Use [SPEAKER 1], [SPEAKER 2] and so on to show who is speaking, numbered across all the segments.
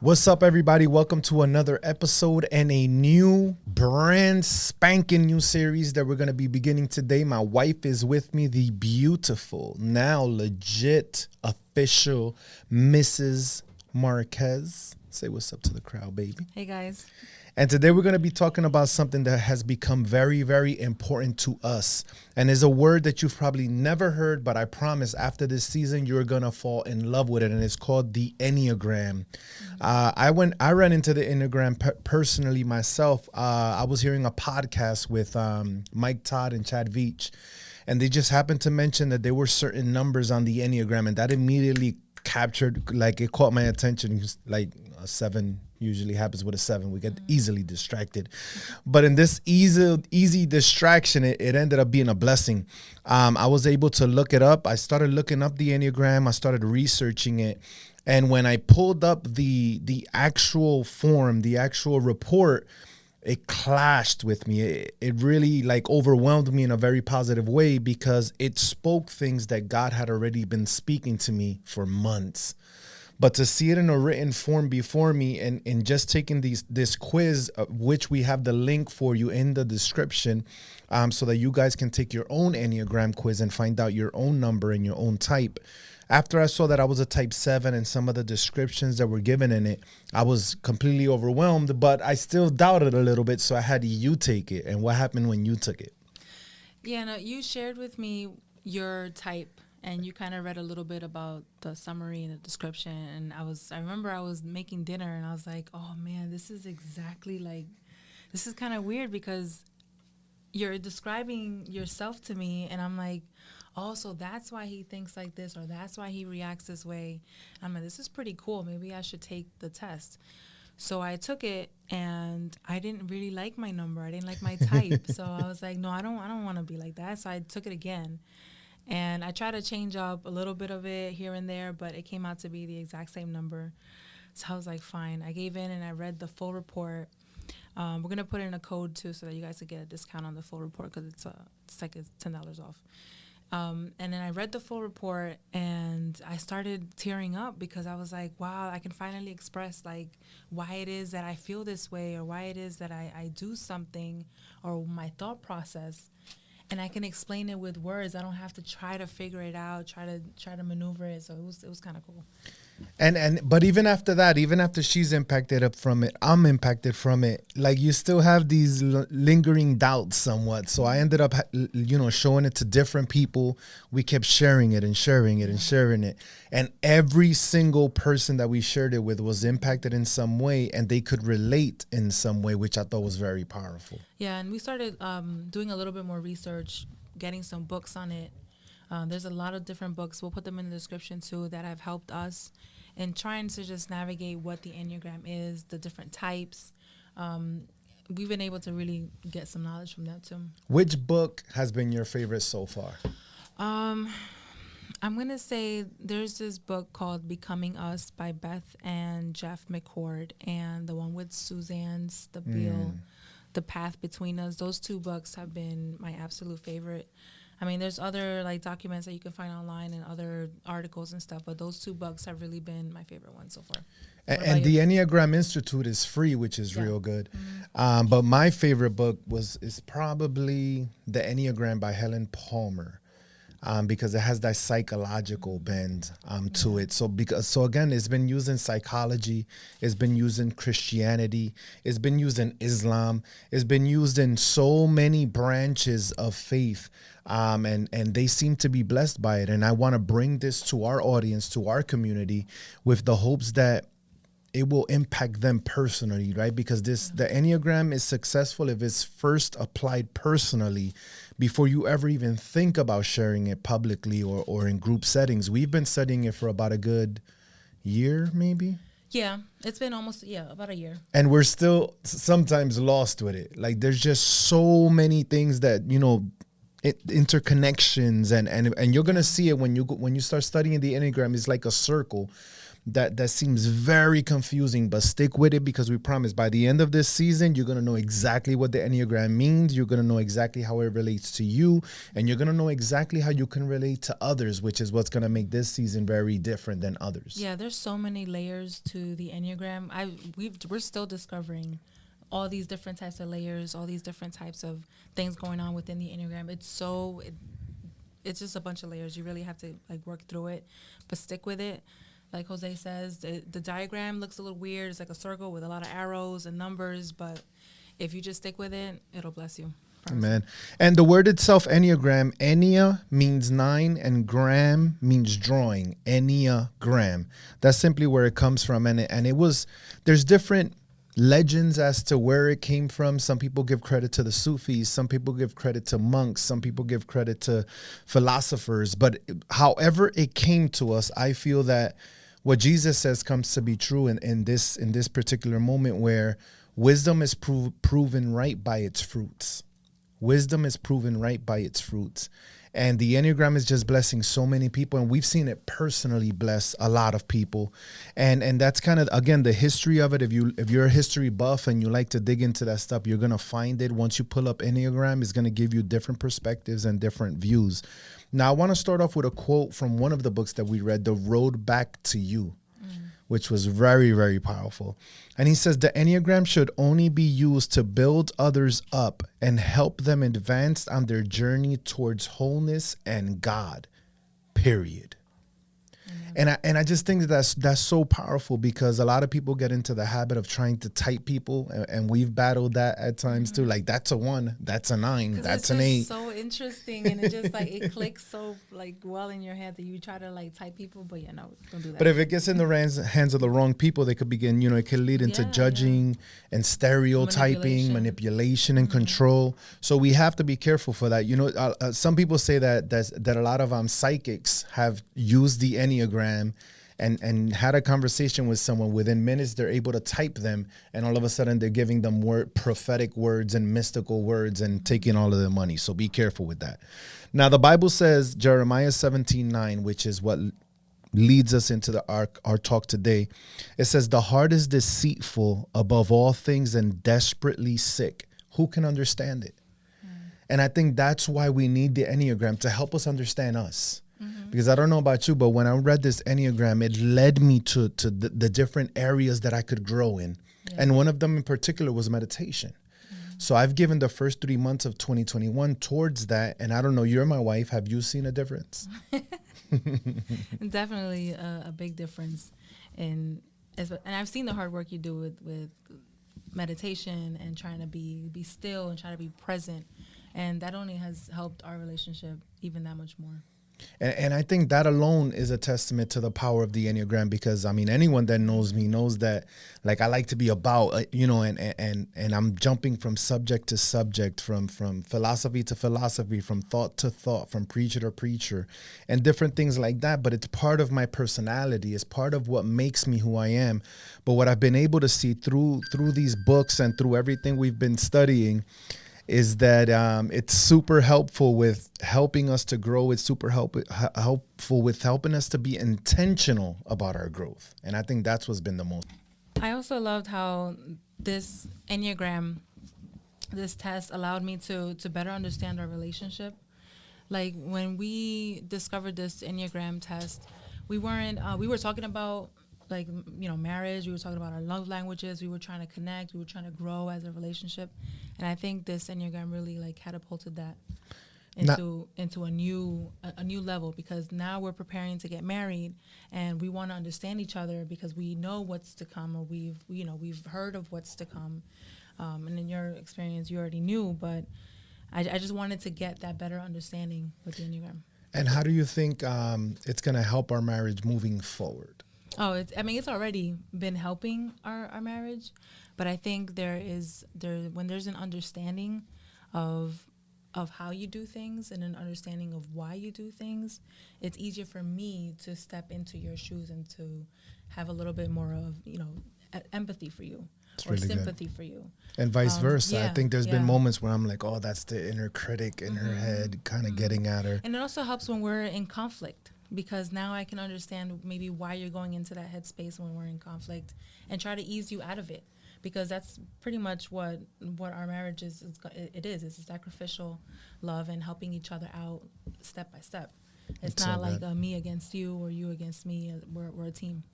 [SPEAKER 1] What's up, everybody? Welcome to another episode and a new, brand spanking new series that we're going to be beginning today. My wife is with me, the beautiful, now legit, official Mrs. Marquez. Say what's up to the crowd, baby.
[SPEAKER 2] Hey, guys.
[SPEAKER 1] And today we're going to be talking about something that has become very, very important to us. And is a word that you've probably never heard, but I promise after this season, you're going to fall in love with it. And it's called the Enneagram. I ran into the Enneagram personally myself. I was hearing a podcast with Mike Todd and Chad Veach, and they just happened to mention that there were certain numbers on the Enneagram, and that immediately it caught my attention. Like a 7 usually happens with a 7. We get easily distracted. But in this easy distraction, it ended up being a blessing. I was able to look it up. I started looking up the Enneagram. I started researching it. And when I pulled up the actual form, the actual report, it clashed with me. It really overwhelmed me in a very positive way because it spoke things that God had already been speaking to me for months. But to see it in a written form before me and just taking this quiz, which we have the link for you in the description, so that you guys can take your own Enneagram quiz and find out your own number and your own type. After I saw that I was a type 7 and some of the descriptions that were given in it, I was completely overwhelmed, but I still doubted a little bit, so I had you take it. And what happened when you took it?
[SPEAKER 2] Yeah, no, you shared with me your type, and you kind of read a little bit about the summary and the description. And I remember I was making dinner, and I was like, oh, man, this is kind of weird because you're describing yourself to me, and I'm like, oh, so that's why he thinks like this, or that's why he reacts this way. I'm like, this is pretty cool. Maybe I should take the test. So I took it, and I didn't really like my number. I didn't like my type. So I was like, no, I don't want to be like that. So I took it again. And I tried to change up a little bit of it here and there, but it came out to be the exact same number. So I was like, fine. I gave in, and I read the full report. We're going to put in a code, too, so that you guys could get a discount on the full report because it's $10 off. And then I read the full report, and I started tearing up because I was like, wow, I can finally express why it is that I feel this way, or why it is that I do something, or my thought process. And I can explain it with words. I don't have to try to figure it out, try to maneuver it. So it was kind of cool.
[SPEAKER 1] But even after that, even after she's impacted up from it, I'm impacted from it. You still have these lingering doubts somewhat. So I ended up, showing it to different people. We kept sharing it and sharing it and sharing it. And every single person that we shared it with was impacted in some way, and they could relate in some way, which I thought was very powerful.
[SPEAKER 2] Yeah, and we started doing a little bit more research, getting some books on it. There's a lot of different books. We'll put them in the description, too, that have helped us in trying to just navigate what the Enneagram is, the different types. We've been able to really get some knowledge from that, too.
[SPEAKER 1] Which book has been your favorite so far?
[SPEAKER 2] I'm going to say there's this book called Becoming Us by Beth and Jeff McCord, and the one with Suzanne Stabile, The Path Between Us. Those two books have been my absolute favorite. I mean, there's other documents that you can find online and other articles and stuff, but those two books have really been my favorite ones so far.
[SPEAKER 1] And the Enneagram Institute is free, which is real good. Mm-hmm. But my favorite book is probably The Enneagram by Helen Palmer. Because it has that psychological bend to it. So again, it's been used in psychology, it's been used in Christianity, it's been used in Islam, it's been used in so many branches of faith, and they seem to be blessed by it. And I want to bring this to our audience, to our community, with the hopes that it will impact them personally, right? Because the Enneagram is successful if it's first applied personally before you ever even think about sharing it publicly or in group settings. We've been studying it for about a good year, maybe.
[SPEAKER 2] Yeah, it's been about a year.
[SPEAKER 1] And we're still sometimes lost with it. There's just so many things that, interconnections and you're going to see it when you start studying the Enneagram. It's like a circle. that seems very confusing, but stick with it, because we promise by the end of this season, you're going to know exactly what the Enneagram means. You're going to know exactly how it relates to you, and you're going to know exactly how you can relate to others, which is what's going to make this season very different than others.
[SPEAKER 2] Yeah, there's so many layers to the Enneagram. We're still discovering all these different types of layers, all these different types of things going on within the Enneagram. It's just a bunch of layers. You really have to like work through it, but stick with it. Like Jose says, the diagram looks a little weird. It's like a circle with a lot of arrows and numbers, but if you just stick with it, it'll bless you.
[SPEAKER 1] Amen. And the word itself, Enneagram, Ennea means 9 and gram means drawing. Enneagram. That's simply where it comes from. And there's different legends as to where it came from. Some people give credit to the Sufis. Some people give credit to monks. Some people give credit to philosophers. But however it came to us, I feel that what Jesus says comes to be true in this particular moment, where wisdom is proven right by its fruits. Wisdom is proven right by its fruits. And the Enneagram is just blessing so many people, and we've seen it personally bless a lot of people. And that's kind of, again, the history of it. If you're a history buff and you like to dig into that stuff, you're going to find it. Once you pull up Enneagram, it's going to give you different perspectives and different views. Now, I want to start off with a quote from one of the books that we read, The Road Back to You, which was very, very powerful. And he says, the Enneagram should only be used to build others up and help them advance on their journey towards wholeness and God, period. And I just think that's so powerful, because a lot of people get into the habit of trying to type people, and we've battled that at times too. Like, that's a 1, that's a 9, that's an 8.
[SPEAKER 2] It's so interesting, and it just like it clicks so like well in your head that you try to like type people, but no, don't do that.
[SPEAKER 1] But if it gets in the hands of the wrong people, they could begin, it could lead into judging and stereotyping, manipulation and control. So we have to be careful for that. Some people say that a lot of psychics have used the Enneagram and had a conversation with someone. Within minutes, they're able to type them, and all of a sudden they're giving them prophetic words and mystical words and taking all of their money. So be careful with that. Now, the Bible says, Jeremiah 17:9, which is what leads us into our talk today. It says, the heart is deceitful above all things and desperately sick. Who can understand it? And I think that's why we need the Enneagram, to help us understand us. Because I don't know about you, but when I read this Enneagram, it led me to the different areas that I could grow in. Yeah. And one of them in particular was meditation. So I've given the first 3 months of 2021 towards that. And I don't know, you're my wife. Have you seen a difference?
[SPEAKER 2] Definitely a big difference. And I've seen the hard work you do with meditation and trying to be still and try to be present. And that only has helped our relationship even that much more.
[SPEAKER 1] And I think that alone is a testament to the power of the Enneagram, because, I mean, anyone that knows me knows that, like, I like to be about, and I'm jumping from subject to subject, from philosophy to philosophy, from thought to thought, from preacher to preacher, and different things like that. But it's part of my personality. It's part of what makes me who I am. But what I've been able to see through these books and through everything we've been studying is that it's super helpful with helping us to grow. It's super helpful with helping us to be intentional about our growth. And I think that's what's been the most.
[SPEAKER 2] I also loved how this Enneagram, this test allowed me to better understand our relationship. Like, when we discovered this Enneagram test, we were talking about, like, marriage. We were talking about our love languages. We were trying to connect. We were trying to grow as a relationship. And I think this Enneagram really like catapulted that into a new level, because now we're preparing to get married, and we want to understand each other because we know what's to come, or we've heard of what's to come. And in your experience, you already knew, but I just wanted to get that better understanding with the Enneagram.
[SPEAKER 1] And how do you think it's going to help our marriage moving forward?
[SPEAKER 2] Oh, it's already been helping our marriage, but I think when there's an understanding of how you do things and an understanding of why you do things, it's easier for me to step into your shoes and to have a little bit more of, empathy for you, or really sympathy for you.
[SPEAKER 1] And vice versa. I think there's been moments where I'm like, oh, that's the inner critic in her head kind of getting at her.
[SPEAKER 2] And it also helps when we're in conflict. because now I can understand maybe why you're going into that headspace when we're in conflict, and try to ease you out of it, because that's pretty much what our marriage is. It's a sacrificial love and helping each other out step by step. It's not like a me against you or you against me. We're a team.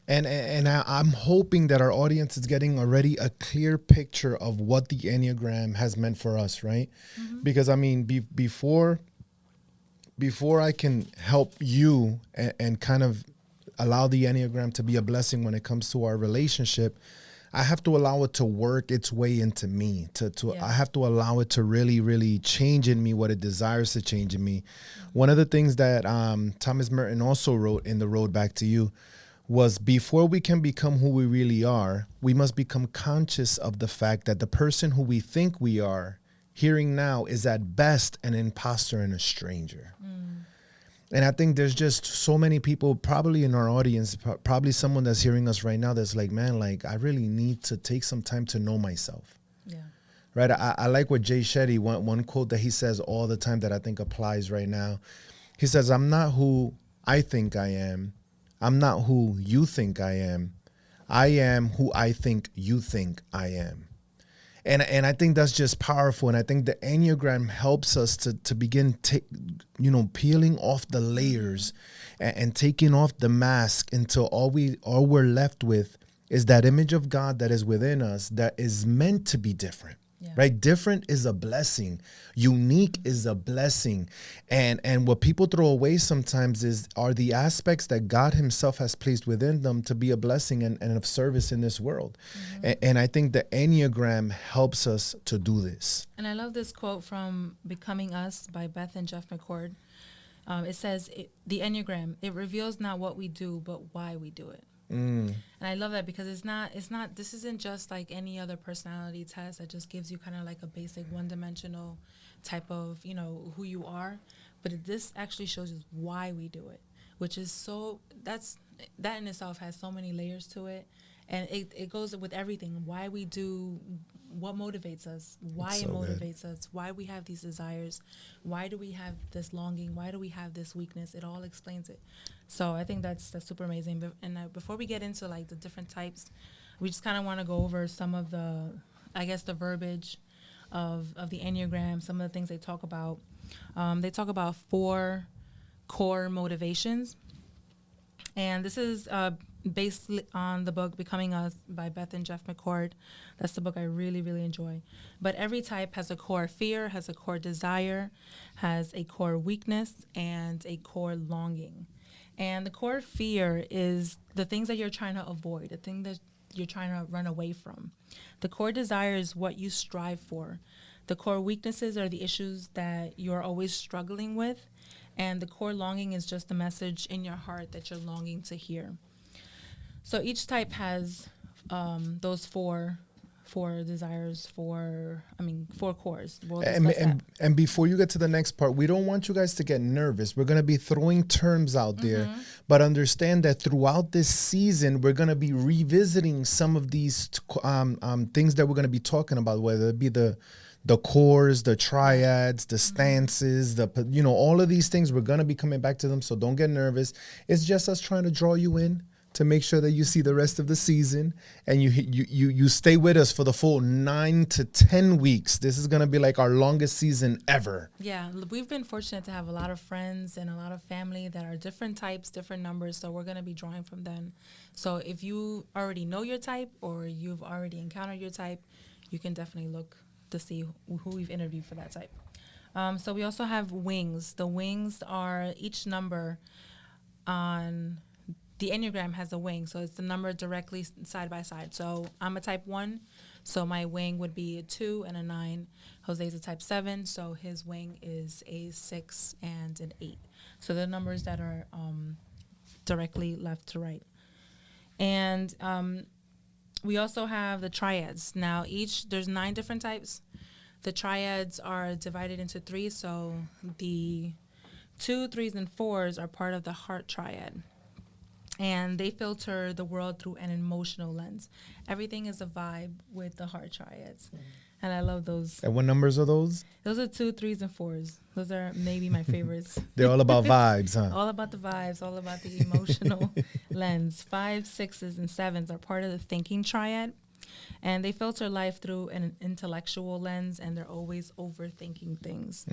[SPEAKER 1] And I'm hoping that our audience is getting already a clear picture of what the Enneagram has meant for us, right? Mm-hmm. Because I mean, before I can help you and kind of allow the Enneagram to be a blessing when it comes to our relationship, I have to allow it to work its way into me. I have to allow it to really, really change in me what it desires to change in me. Mm-hmm. One of the things that Thomas Merton also wrote in The Road Back to You was, before we can become who we really are, we must become conscious of the fact that the person who we think we are hearing now is at best an imposter and a stranger. Mm. And I think there's just so many people probably in our audience, probably someone that's hearing us right now that's like, man, like I really need to take some time to know myself. Yeah. Right. I like what Jay Shetty, one quote that he says all the time that I think applies right now. He says, I'm not who I think I am. I'm not who you think I am. I am who I think you think I am. And I think that's just powerful. And I think the Enneagram helps us to begin, peeling off the layers and taking off the mask until all we're left with is that image of God that is within us that is meant to be different. Yeah. Right? Different is a blessing. Unique is a blessing. And what people throw away sometimes are the aspects that God himself has placed within them to be a blessing and of service in this world. Mm-hmm. And I think the Enneagram helps us to do this.
[SPEAKER 2] And I love this quote from Becoming Us by Beth and Jeff McCord. It says, the Enneagram, it reveals not what we do, but why we do it. Mm. And I love that because this isn't just like any other personality test that just gives you kind of like a basic one-dimensional type of, who you are. But this actually shows us why we do it, which is that in itself has so many layers to it. And it goes with everything, why we do, what motivates us, why it motivates us, why we have these desires, why do we have this longing, why do we have this weakness. It all explains it. So I think that's super amazing. And before we get into like the different types, we just kind of want to go over some of the verbiage of the Enneagram, some of the things they talk about. They talk about 4 core motivations. And this is based on the book Becoming Us by Beth and Jeff McCord. That's the book I really, really enjoy. But every type has a core fear, has a core desire, has a core weakness, and a core longing. And the core fear is the things that you're trying to avoid, the thing that you're trying to run away from. The core desire is what you strive for. The core weaknesses are the issues that you're always struggling with. And the core longing is just the message in your heart that you're longing to hear. So each type has those four desires, 4 cores. We'll
[SPEAKER 1] and before you get to the next part, we don't want you guys to get nervous. We're going to be throwing terms out there, but understand that throughout this season, we're going to be revisiting some of these things that we're going to be talking about, whether it be the cores, the triads, the stances, all of these things. We're going to be coming back to them, so don't get nervous. It's just us trying to draw you in to make sure that you see the rest of the season and you stay with us for the full 9 to 10 weeks. This is going to be like our longest season ever.
[SPEAKER 2] Yeah, we've been fortunate to have a lot of friends and a lot of family that are different types, different numbers, so we're going to be drawing from them. So if you already know your type or you've already encountered your type, you can definitely look to see who we've interviewed for that type. So we also have wings. The wings are each number on the Enneagram has a wing, so it's the number directly side by side. So I'm a type 1, so my wing would be a 2 and a 9. Jose's a type 7, so his wing is a 6 and an 8. So the numbers that are directly left to right. And we also have the triads. Now there's 9 different types. The triads are divided into 3, so the 2, 3s, and 4s are part of the heart triad. And they filter the world through an emotional lens. Everything is a vibe with the heart triads. And I love those.
[SPEAKER 1] And what numbers are those?
[SPEAKER 2] Those are 2, 3s, and 4s. Those are maybe my favorites.
[SPEAKER 1] They're all about vibes, huh?
[SPEAKER 2] All about the vibes, all about the emotional lens. 5, 6s, and 7s are part of the thinking triad. And they filter life through an intellectual lens, and they're always overthinking things.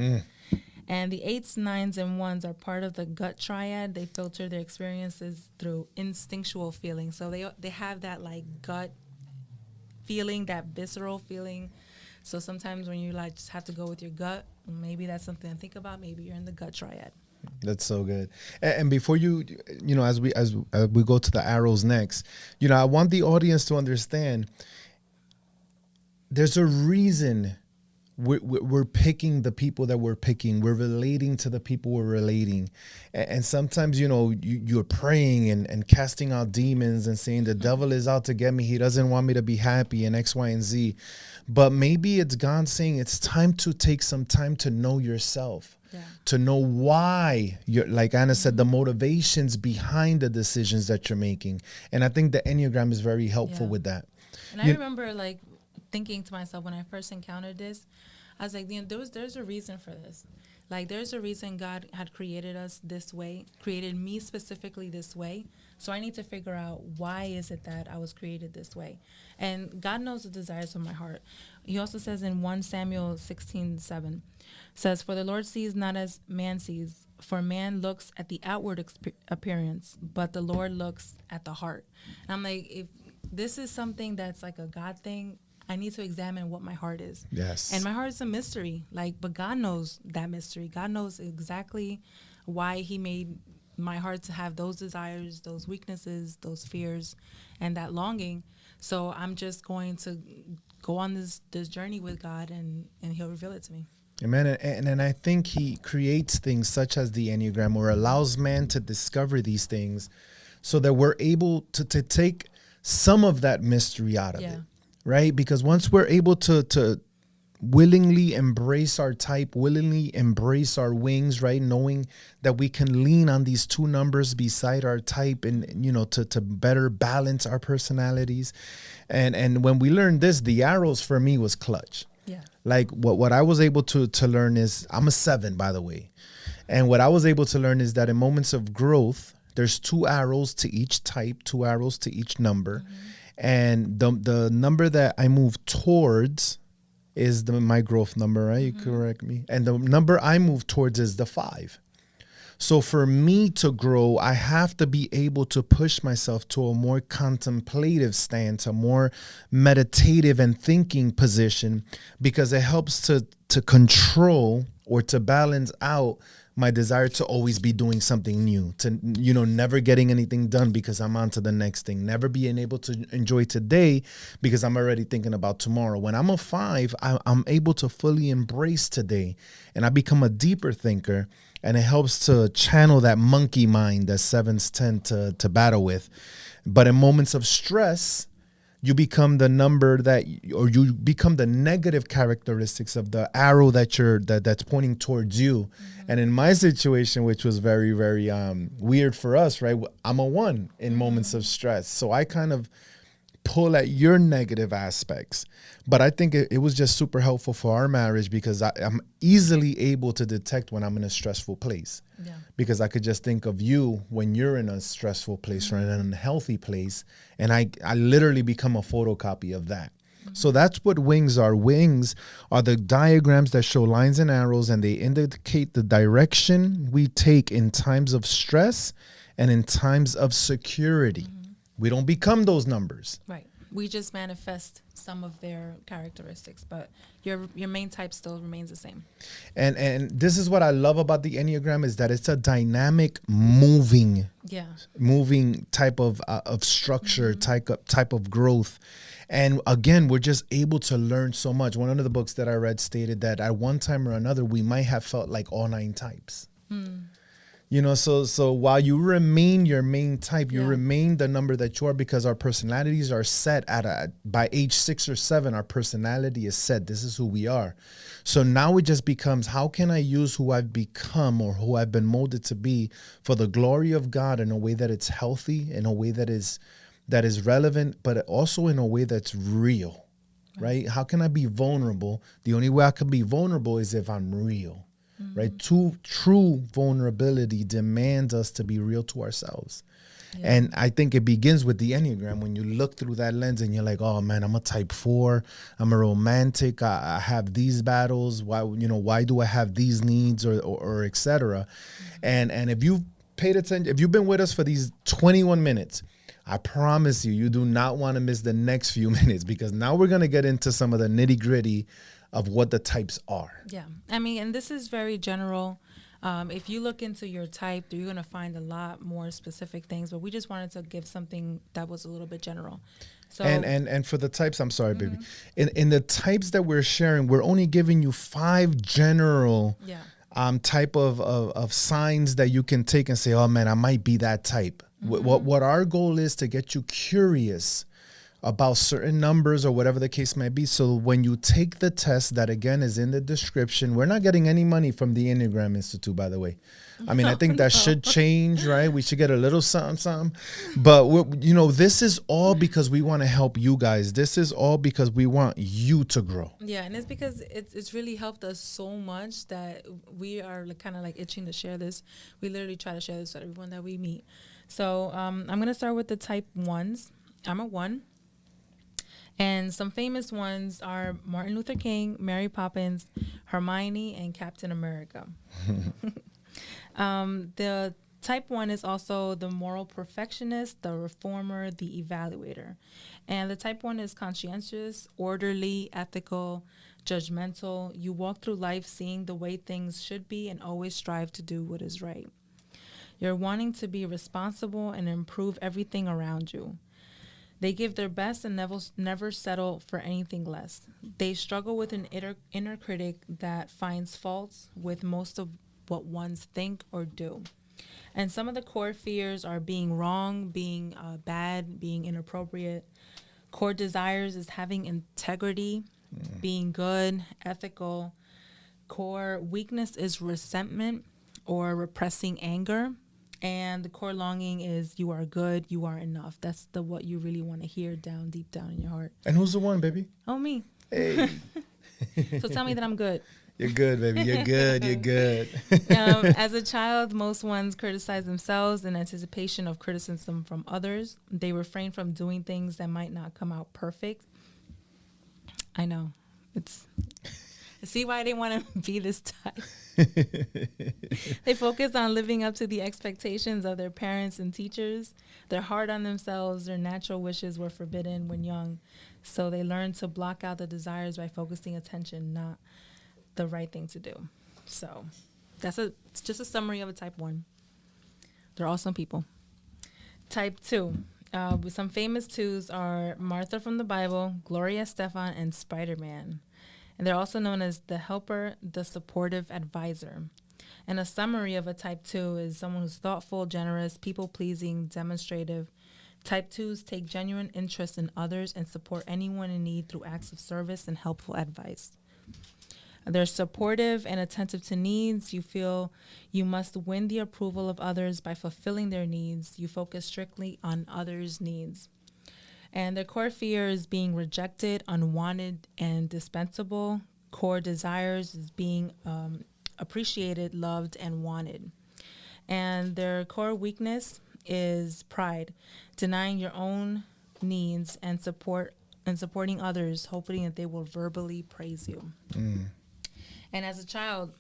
[SPEAKER 2] And the 8s, 9s, and 1s are part of the gut triad. They filter their experiences through instinctual feelings. So they have that like gut feeling, that visceral feeling. So sometimes when you like just have to go with your gut, maybe that's something to think about. Maybe you're in the gut triad.
[SPEAKER 1] That's so good. And before as we go to the arrows next, I want the audience to understand there's a reason we're picking the people that we're picking. We're relating to the people we're relating. And sometimes, you're praying and casting out demons and saying the devil is out to get me. He doesn't want me to be happy and X, Y, and Z. But maybe it's God saying it's time to take some time to know yourself, to know why you're, like Anna said, the motivations behind the decisions that you're making. And I think the Enneagram is very helpful with that.
[SPEAKER 2] And I remember like thinking to myself when I first encountered this, I was like, there's a reason for this. Like, there's a reason God had created us this way, created me specifically this way. So I need to figure out why is it that I was created this way. And God knows the desires of my heart. He also says in 1 Samuel 16:7, says, "For the Lord sees not as man sees, for man looks at the outward appearance, but the Lord looks at the heart." And I'm like, if this is something that's like a God thing, I need to examine what my heart is.
[SPEAKER 1] Yes.
[SPEAKER 2] And my heart is a mystery. But God knows that mystery. God knows exactly why he made my heart to have those desires, those weaknesses, those fears, and that longing. So I'm just going to go on this journey with God, and he'll reveal it to me.
[SPEAKER 1] Amen. And I think he creates things such as the Enneagram, or allows man to discover these things so that we're able to take some of that mystery out of it. Right? Because once we're able to willingly embrace our type, willingly embrace our wings, right? Knowing that we can lean on these 2 numbers beside our type and, to better balance our personalities. And when we learned this, the arrows for me was clutch.
[SPEAKER 2] Yeah.
[SPEAKER 1] Like what I was able to learn is, I'm a 7, by the way. And what I was able to learn is that in moments of growth, there's 2 arrows to each type, 2 arrows to each number. And the number that I move towards is my growth number, right? You correct me. And the number I move towards is the 5. So for me to grow, I have to be able to push myself to a more contemplative stance, a more meditative and thinking position, because it helps to control or to balance out my desire to always be doing something new, to, never getting anything done because I'm on to the next thing, never being able to enjoy today because I'm already thinking about tomorrow. When I'm a 5, I'm able to fully embrace today, and I become a deeper thinker, and it helps to channel that monkey mind that 7s tend to battle with. But in moments of stress, you become the number you become the negative characteristics of the arrow that's pointing towards you. And in my situation, which was very, very weird for us, right? I'm a 1 in moments of stress. So I kind of pull at your negative aspects. But I think it was just super helpful for our marriage, because I'm easily able to detect when I'm in a stressful place.
[SPEAKER 2] Yeah.
[SPEAKER 1] Because I could just think of you when you're in a stressful place or in an unhealthy place, and I literally become a photocopy of that. So that's what wings are. Wings are the diagrams that show lines and arrows, and they indicate the direction we take in times of stress and in times of security. We don't become those numbers.
[SPEAKER 2] Right. We just manifest some of their characteristics, but your main type still remains the same. And
[SPEAKER 1] this is what I love about the Enneagram, is that it's a dynamic, moving type of structure, type of growth. And again, we're just able to learn so much. One of the books that I read stated that at one time or another, we might have felt like all 9 types. You know, so while you remain your main type, you
[SPEAKER 2] Yeah.
[SPEAKER 1] remain the number that you are, because our personalities are set by age 6 or 7. Our personality is set. This is who we are. So now it just becomes, how can I use who I've become or who I've been molded to be for the glory of God in a way that it's healthy, in a way that is relevant, but also in a way that's real, right? How can I be vulnerable? The only way I can be vulnerable is if I'm real. Right? True vulnerability demands us to be real to ourselves.
[SPEAKER 2] Yeah.
[SPEAKER 1] And I think it begins with the Enneagram. When you look through that lens and you're like, oh man, I'm a type 4. I'm a romantic. I have these battles. Why do I have these needs or et cetera? And if you've paid attention, if you've been with us for these 21 minutes, I promise you do not want to miss the next few minutes, because now we're going to get into some of the nitty gritty of what the types are.
[SPEAKER 2] Yeah. I mean, and this is very general. If you look into your type, you're going to find a lot more specific things, but we just wanted to give something that was a little bit general. So,
[SPEAKER 1] and for the types, I'm sorry, baby. In the types that we're sharing, we're only giving you 5 general type of signs that you can take and say, oh man, I might be that type. What our goal is to get you curious about certain numbers or whatever the case may be. So when you take the test, that again is in the description. We're not getting any money from the Enneagram Institute, by the way. I mean, I think that should change, right? We should get a little something. But this is all because we want to help you guys. This is all because we want you to grow.
[SPEAKER 2] Yeah, and it's because it's really helped us so much that we are kind of like itching to share this. We literally try to share this with everyone that we meet. So I'm going to start with the type 1s. I'm a 1. And some famous ones are Martin Luther King, Mary Poppins, Hermione, and Captain America. The type 1 is also the moral perfectionist, the reformer, the evaluator. And the type 1 is conscientious, orderly, ethical, judgmental. You walk through life seeing the way things should be and always strive to do what is right. You're wanting to be responsible and improve everything around you. They give their best and never settle for anything less. They struggle with an inner critic that finds faults with most of what ones think or do. And some of the core fears are being wrong, being bad, being inappropriate. Core desires is having integrity, being good, ethical. Core weakness is resentment or repressing anger. And the core longing is you are good, you are enough. That's what you really want to hear deep down in your heart.
[SPEAKER 1] And who's the one, baby?
[SPEAKER 2] Oh, me.
[SPEAKER 1] Hey.
[SPEAKER 2] So tell me that I'm good.
[SPEAKER 1] You're good, baby. You're good. You're good.
[SPEAKER 2] As a child, most ones criticize themselves in anticipation of criticism from others. They refrain from doing things that might not come out perfect. I know. See why I didn't want to be this type. They focus on living up to the expectations of their parents and teachers. They're hard on themselves. Their natural wishes were forbidden when young. So they learn to block out the desires by focusing attention, not the right thing to do. So it's just a summary of a type 1. They're awesome people. Type 2. Some famous 2s are Martha from the Bible, Gloria Estefan, and Spider-Man. And they're also known as the helper, the supportive advisor. And a summary of a type 2 is someone who's thoughtful, generous, people-pleasing, demonstrative. Type 2s take genuine interest in others and support anyone in need through acts of service and helpful advice. They're supportive and attentive to needs. You feel you must win the approval of others by fulfilling their needs. You focus strictly on others' needs. And their core fear is being rejected, unwanted, and dispensable. Core desires is being appreciated, loved, and wanted. And their core weakness is pride, denying your own needs and supporting others, hoping that they will verbally praise you. And as a child,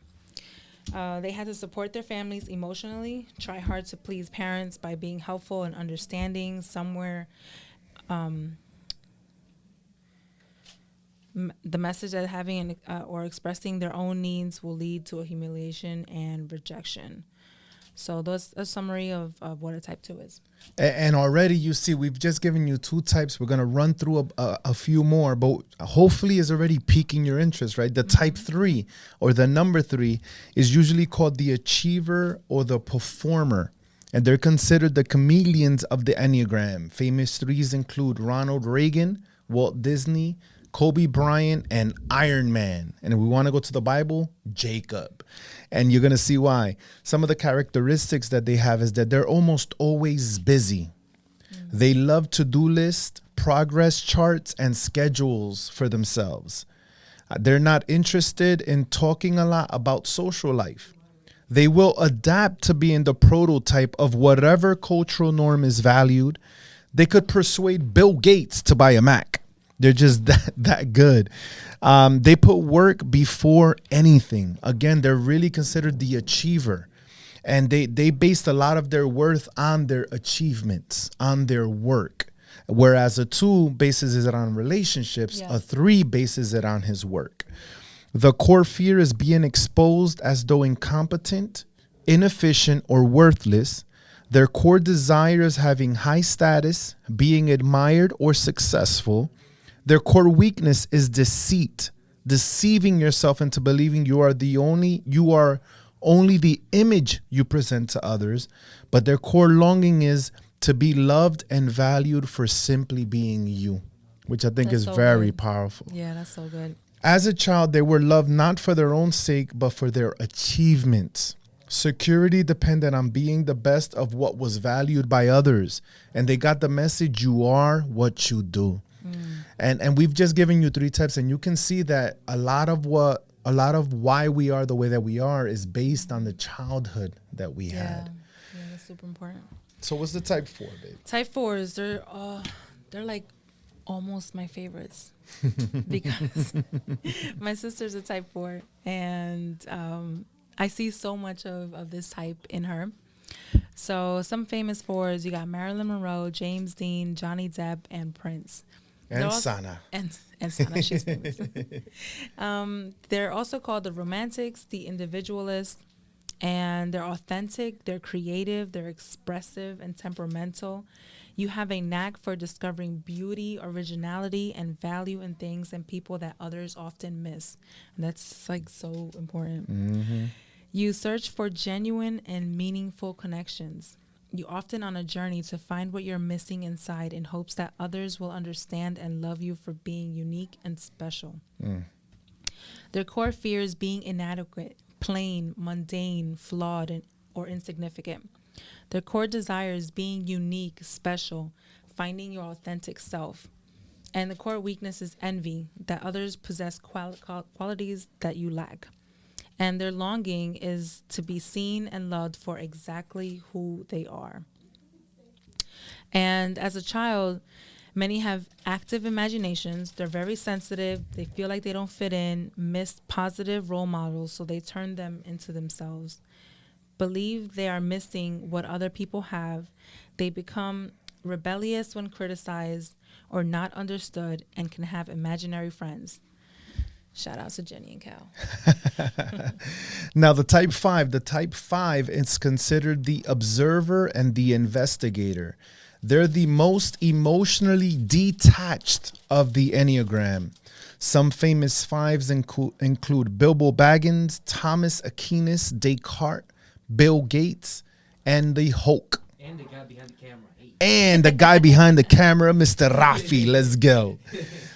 [SPEAKER 2] they had to support their families emotionally, try hard to please parents by being helpful and understanding. Somewhere the message that having or expressing their own needs will lead to a humiliation and rejection. So that's a summary of what a type 2 is.
[SPEAKER 1] And already you see, we've just given you 2 types. We're going to run through a few more, but hopefully is already piquing your interest, right? The type 3 or the number 3 is usually called the achiever or the performer. And they're considered the chameleons of the Enneagram. Famous 3s include Ronald Reagan, Walt Disney, Kobe Bryant, and Iron Man. And if we want to go to the Bible, Jacob. And you're going to see why. Some of the characteristics that they have is that they're almost always busy. They love to-do lists, progress charts, and schedules for themselves. They're not interested in talking a lot about social life. They will adapt to being the prototype of whatever cultural norm is valued. They could persuade Bill Gates to buy a Mac. They're just that good. They put work before anything. Again, they're really considered the achiever. And they based a lot of their worth on their achievements, on their work. Whereas a 2 bases it on relationships, a 3 bases it on his work. The core fear is being exposed as though incompetent, inefficient, or worthless. Their core desire is having high status, being admired or successful. Their core weakness is deceit, deceiving yourself into believing you are only the image you present to others. But their core longing is to be loved and valued for simply being you, which I think is so very powerful.
[SPEAKER 2] Yeah, that's so good.
[SPEAKER 1] As a child, they were loved not for their own sake, but for their achievements. Security depended on being the best of what was valued by others. And they got the message, you are what you do. And we've just given you 3 types, and you can see that a lot of why we are the way that we are is based on the childhood that we had.
[SPEAKER 2] Yeah, that's super important.
[SPEAKER 1] So what's the type 4, babe?
[SPEAKER 2] Type 4s, they're like almost my favorites because my sister's a type 4, and I see so much of this type in her. So some famous 4s, you got Marilyn Monroe, James Dean, Johnny Depp, and Prince.
[SPEAKER 1] And Sana.
[SPEAKER 2] And Sana, she's famous. They're also called the romantics, the individualists, and they're authentic, they're creative, they're expressive and temperamental. You have a knack for discovering beauty, originality, and value in things and people that others often miss. And that's like so important. Mm-hmm. You search for genuine and meaningful connections. You're often on a journey to find what you're missing inside in hopes that others will understand and love you for being unique and special. Their core fear is being inadequate, plain, mundane, flawed, or insignificant. Their core desire is being unique, special, finding your authentic self. And the core weakness is envy, that others possess qualities that you lack. And their longing is to be seen and loved for exactly who they are. And as a child, many have active imaginations. They're very sensitive. They feel like they don't fit in, miss positive role models, so they turn them into themselves. Believe they are missing what other people have. They become rebellious when criticized or not understood and can have imaginary friends. Shout out to Jenny and Cal.
[SPEAKER 1] Now, the type 5 is considered the observer and the investigator. They're the most emotionally detached of the Enneagram. Some famous 5s include Bilbo Baggins, Thomas Aquinas, Descartes, Bill Gates, and the Hulk.
[SPEAKER 3] And the guy behind the camera. Hey.
[SPEAKER 1] And the guy behind the camera, Mr. Rafi. Let's go.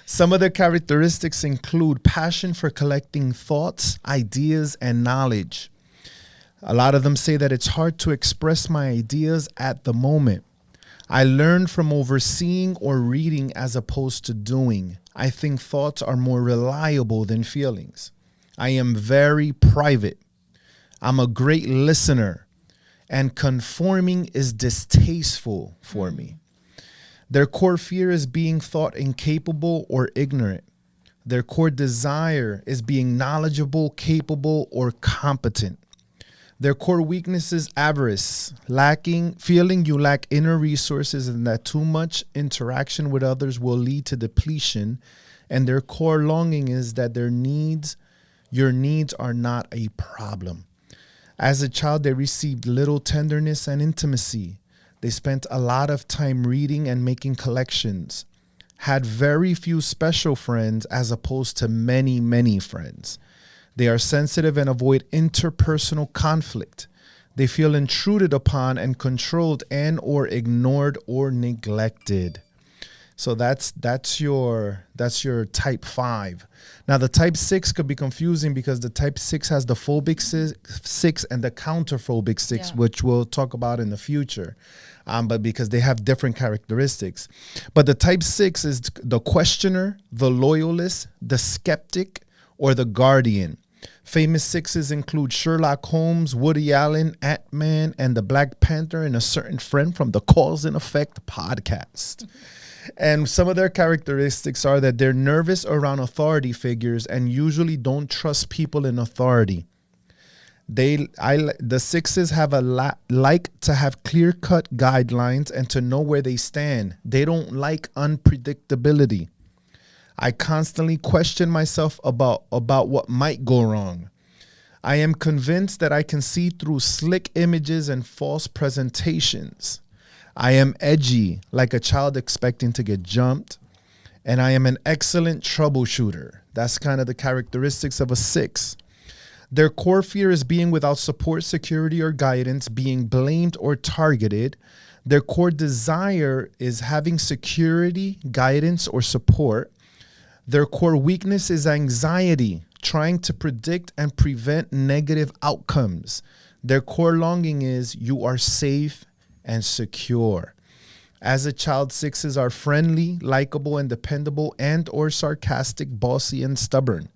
[SPEAKER 1] Some of their characteristics include passion for collecting thoughts, ideas, and knowledge. A lot of them say that it's hard to express my ideas at the moment. I learn from overseeing or reading as opposed to doing. I think thoughts are more reliable than feelings. I am very private. I'm a great listener. And conforming is distasteful for me. Their core fear is being thought incapable or ignorant. Their core desire is being knowledgeable, capable, or competent. Their core weakness is avarice, feeling you lack inner resources and that too much interaction with others will lead to depletion. And their core longing is that your needs are not a problem. As a child, they received little tenderness and intimacy. They spent a lot of time reading and making collections. Had very few special friends as opposed to many, many friends. They are sensitive and avoid interpersonal conflict. They feel intruded upon and controlled and or ignored or neglected. So that's your type 5. Now the type 6 could be confusing because the type 6 has the phobic 6 and the counterphobic 6,
[SPEAKER 2] Yeah.
[SPEAKER 1] which we'll talk about in the future. But because they have different characteristics. But the type 6 is the questioner, the loyalist, the skeptic, or the guardian. Famous 6s include Sherlock Holmes, Woody Allen, Ant-Man, and the Black Panther, and a certain friend from the Cause and Effect podcast. And some of their characteristics are that they're nervous around authority figures and usually don't trust people in authority. The 6s have like to have clear-cut guidelines and to know where they stand. They don't like unpredictability. I constantly question myself about what might go wrong. I am convinced that I can see through slick images and false presentations. I am edgy, like a child expecting to get jumped. And I am an excellent troubleshooter. That's kind of the characteristics of a 6. Their core fear is being without support, security, or guidance, being blamed or targeted. Their core desire is having security, guidance, or support. Their core weakness is anxiety, trying to predict and prevent negative outcomes. Their core longing is you are safe and secure. As a child, 6s are friendly, likable, and dependable, and or sarcastic, bossy, and stubborn.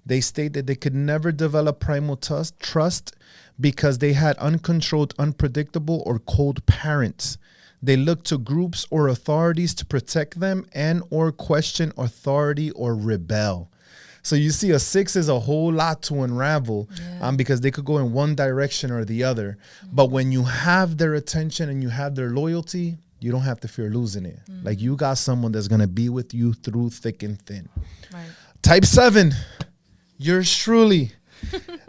[SPEAKER 1] They state that they could never develop primal trust because they had uncontrolled, unpredictable, or cold parents. They look to groups or authorities to protect them and or question authority or rebel. So you see, a 6 is a whole lot to unravel because they could go in one direction or the other. But when you have their attention and you have their loyalty, you don't have to fear losing it. Like you got someone that's going to be with you through thick and thin.
[SPEAKER 2] Right.
[SPEAKER 1] Type 7, yours truly,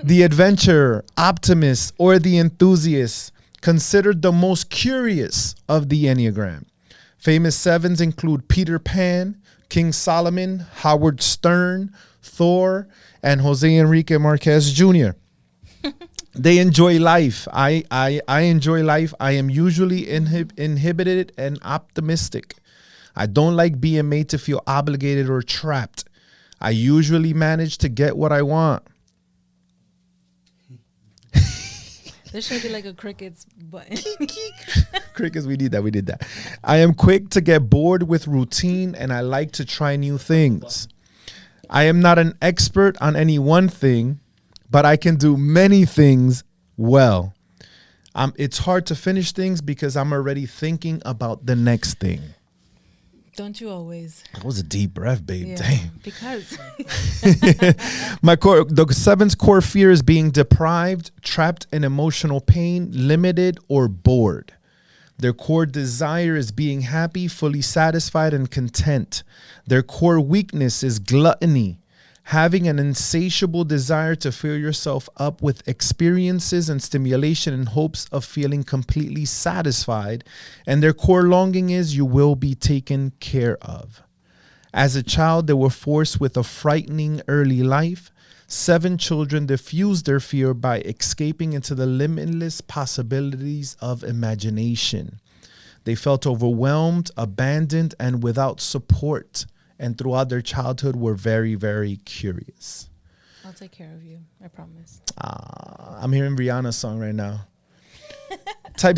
[SPEAKER 1] the adventurer, optimist, or the enthusiast, considered the most curious of the Enneagram. Famous 7s include Peter Pan, King Solomon, Howard Stern, Thor, and Jose Enrique Marquez Jr. They enjoy life. I enjoy life. I am usually inhibited and optimistic. I don't like being made to feel obligated or trapped. I usually manage to get what I want.
[SPEAKER 2] There should be like a crickets button.
[SPEAKER 1] Crickets, we did that. I am quick to get bored with routine and I like to try new things. I am not an expert on any one thing, but I can do many things well. It's hard to finish things because I'm already thinking about the next thing.
[SPEAKER 2] Don't you always?
[SPEAKER 1] That was a deep breath, babe.
[SPEAKER 2] Yeah,
[SPEAKER 1] Damn.
[SPEAKER 2] because
[SPEAKER 1] The 7's core fear is being deprived, trapped in emotional pain, limited, or bored. Their core desire is being happy, fully satisfied, and content. Their core weakness is gluttony, having an insatiable desire to fill yourself up with experiences and stimulation in hopes of feeling completely satisfied. And their core longing is you will be taken care of. As a child, they were forced with a frightening early life. 7 children diffused their fear by escaping into the limitless possibilities of imagination. They felt overwhelmed, abandoned, and without support. And throughout their childhood were very, very curious.
[SPEAKER 2] I'll take care of you. I promise.
[SPEAKER 1] I'm hearing Rihanna's song right now. Type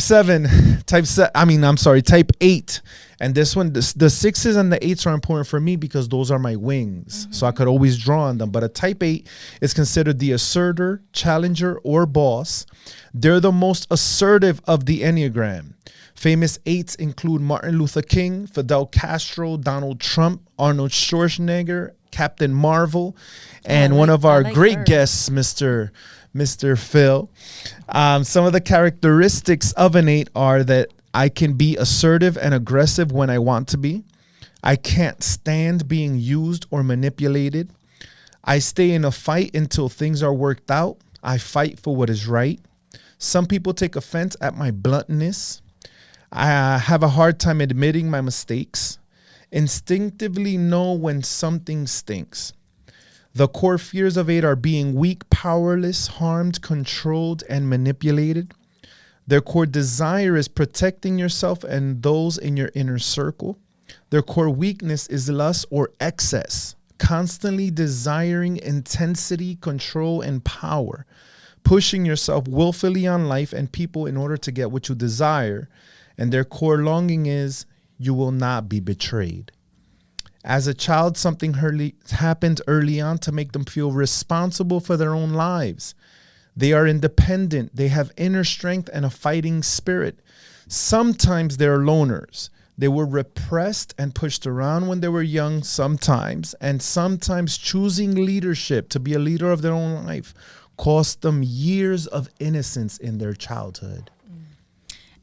[SPEAKER 1] 8. And this one, the 6s and the 8s are important for me because those are my wings. So I could always draw on them. But a type 8 is considered the asserter, challenger, or boss. They're the most assertive of the Enneagram. Famous 8s include Martin Luther King, Fidel Castro, Donald Trump, Arnold Schwarzenegger, Captain Marvel, and one of our great guests, Mr. Phil. Some of the characteristics of an 8 are that I can be assertive and aggressive when I want to be. I can't stand being used or manipulated. I stay in a fight until things are worked out. I fight for what is right. Some people take offense at my bluntness. I have a hard time admitting my mistakes. Instinctively know when something stinks. The core fears of 8 are being weak, powerless, harmed, controlled, and manipulated. Their core desire is protecting yourself and those in your inner circle. Their core weakness is lust or excess, constantly desiring intensity, control, and power, pushing yourself willfully on life and people in order to get what you desire. And their core longing is you will not be betrayed. As a child, something happened early on to make them feel responsible for their own lives. They are independent. They have inner strength and a fighting spirit. Sometimes they're loners. They were repressed and pushed around when they were young sometimes, and sometimes choosing leadership to be a leader of their own life cost them years of innocence in their childhood.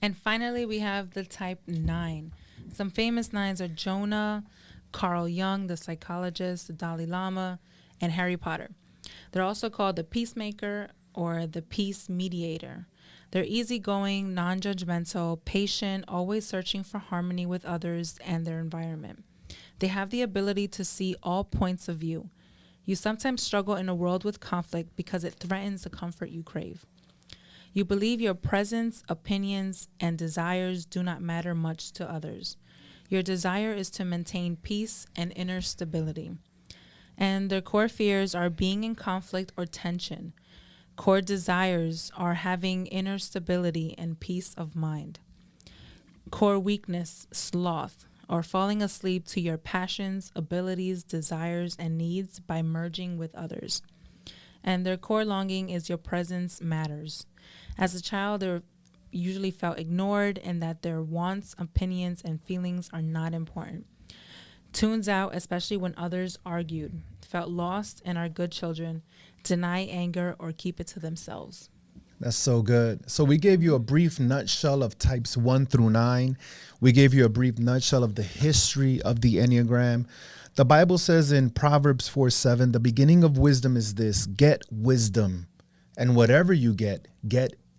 [SPEAKER 2] And finally, we have the type 9. Some famous 9s are Jonah, Carl Jung, the psychologist, the Dalai Lama, and Harry Potter. They're also called the peacemaker or the peace mediator. They're easygoing, non-judgmental, patient, always searching for harmony with others and their environment. They have the ability to see all points of view. You sometimes struggle in a world with conflict because it threatens the comfort you crave. You believe your presence, opinions, and desires do not matter much to others. Your desire is to maintain peace and inner stability. And their core fears are being in conflict or tension. Core desires are having inner stability and peace of mind. Core weakness, sloth, or falling asleep to your passions, abilities, desires, and needs by merging with others. And their core longing is your presence matters. As a child, they're usually felt ignored and that their wants, opinions, and feelings are not important. Tunes out, especially when others argued, felt lost and are good children, deny anger or keep it to themselves.
[SPEAKER 1] That's so good. So we gave you a brief nutshell of types 1 through 9. We gave you a brief nutshell of the history of the Enneagram. The Bible says in Proverbs 4:7, the beginning of wisdom is this: get wisdom. And whatever you get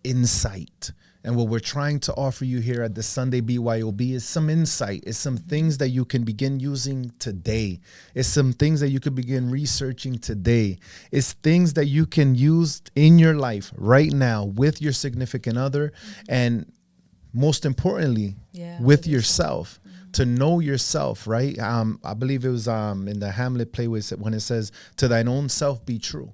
[SPEAKER 1] insight. And what we're trying to offer you here at the Sunday BYOB is some insight. It's some things that you can begin using today. It's some things that you could begin researching today. It's things that you can use in your life right now with your significant other, and most importantly, with yourself. To know yourself, right? I believe it was in the Hamlet play when it says, to thine own self be true.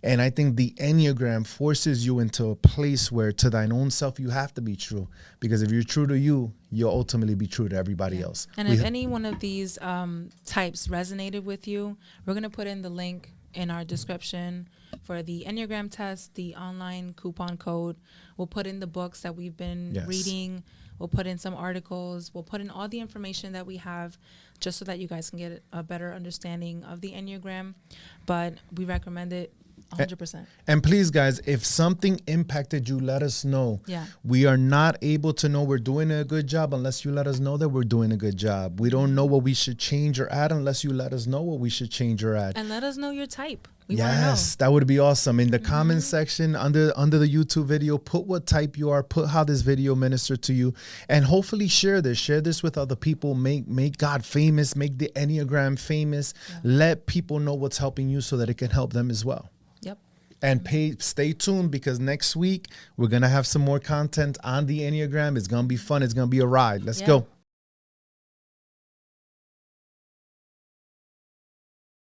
[SPEAKER 1] And I think the Enneagram forces you into a place where to thine own self, you have to be true. Because if you're true to you, you'll ultimately be true to everybody else.
[SPEAKER 2] And if any one of these types resonated with you, we're going to put in the link in our description for the Enneagram test, the online coupon code. We'll put in the books that we've been reading. We'll put in some articles. We'll put in all the information that we have just so that you guys can get a better understanding of the Enneagram. But we recommend it 100%.
[SPEAKER 1] And please, guys, if something impacted you, let us know.
[SPEAKER 2] Yeah.
[SPEAKER 1] We are not able to know we're doing a good job unless you let us know that we're doing a good job. We don't know what we should change or add unless you let us know what we should change or add.
[SPEAKER 2] And let us know your type. We
[SPEAKER 1] yes, that would be awesome. In the comment section under the YouTube video, put what type you are, put how this video ministered to you, and hopefully share this. Share this with other people. Make God famous. Make the Enneagram famous. Yeah. Let people know what's helping you so that it can help them as well.
[SPEAKER 2] Yep.
[SPEAKER 1] And stay tuned because next week we're going to have some more content on the Enneagram. It's going to be fun. It's going to be a ride. Let's go.